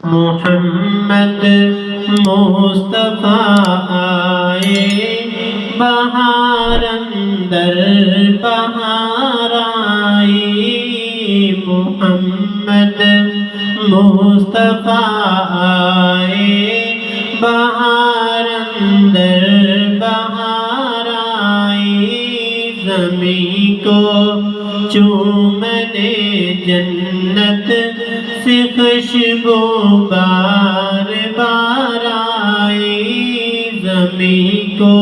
محمد مصطفیٰ آئے بہار اندر بہار آئی محمد مصطفیٰ آئے بہار اندر بہار آئی زمین کو چومنے جنت سے خوشبو بار بار آئی زمین کو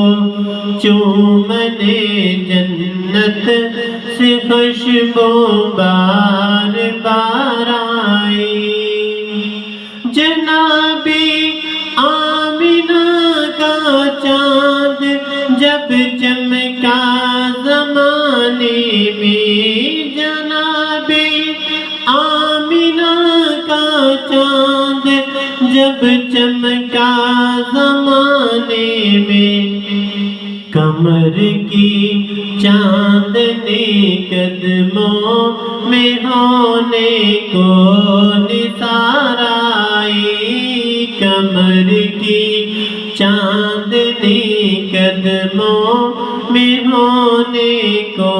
چومنے جنت سے خوشبو بار بار آئی جنابی آمنہ کا چاند جب چمکا زمانے میں جنابی آمنہ کا چاند جب چمکا زمانے میں کمر کی چاندنی قدموں میں ہونے کو نثار آئی کمر کی چاندنی قدموں میں ہونے کو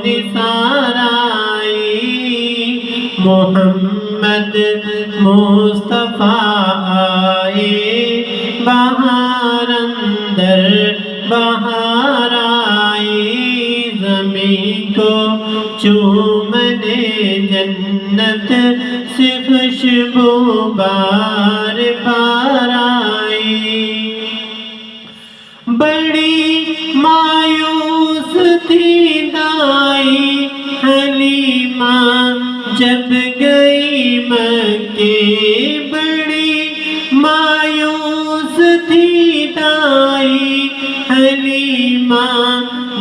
نثار آئی محمد مصطفیٰ آئے بہار اندر بہار آئی زمین کو چومنے جنت سے خوشبو بار بار آئی بڑی مایوس تھی دائی حلیمہ جب گئی مکے بڑی مایوس تھی دائی حلیمہ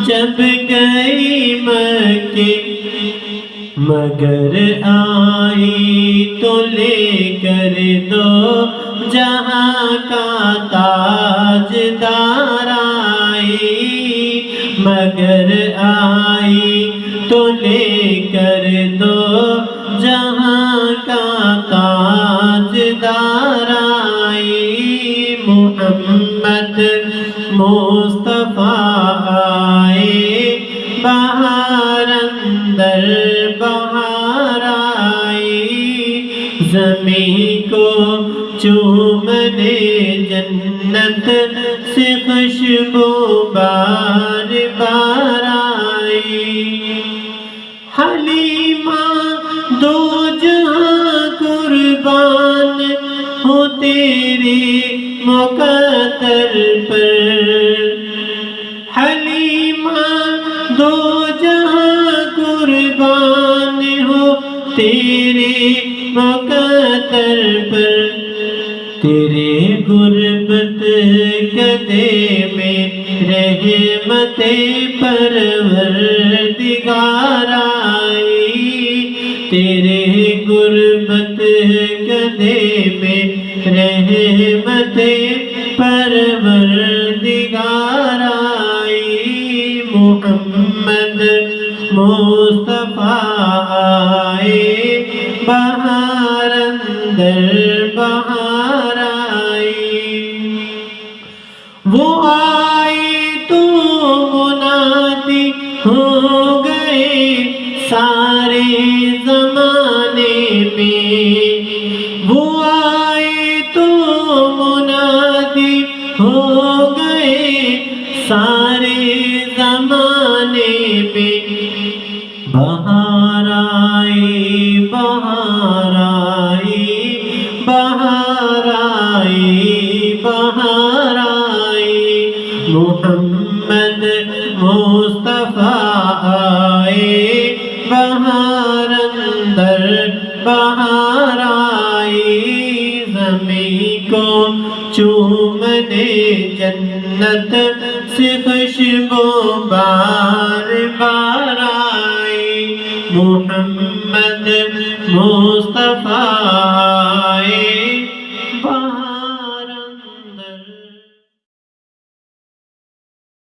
جب گئی مکے مگر آئی تو لے کر دو جہاں کا تاجدار آئی مگر آئی تو لے کر دو جہاں کا تاجدار آئی محمد مصطفیٰ آئے بہار اندر بہار آئی زمین کو چومنے جنت سے خوشبو بار بار آئی حلیمہ دو جہاں قربان ہو تیرے مقدر پر حلیمہ دو جہاں قربان ہو تیرے مقدر پر تیرے غربت گدے میں رحمت پروردگار آئی تیرے غربت گدے میں رحمت پروردگار آئی محمد مصطفیٰ آئے بہار اندر بہار آئی وہ آئے تو منادی ہو گئے سارے زمانے میں وہ آئے تو منادی ہو گئے سارے زمانے میں بہار آئی بہار آئی بہار آئی بہار آئی محمد مصطفیٰ آئے بہار اندر بہار آئی زمین کو چومنے جنت سے خوشبو بار بار آئی محمد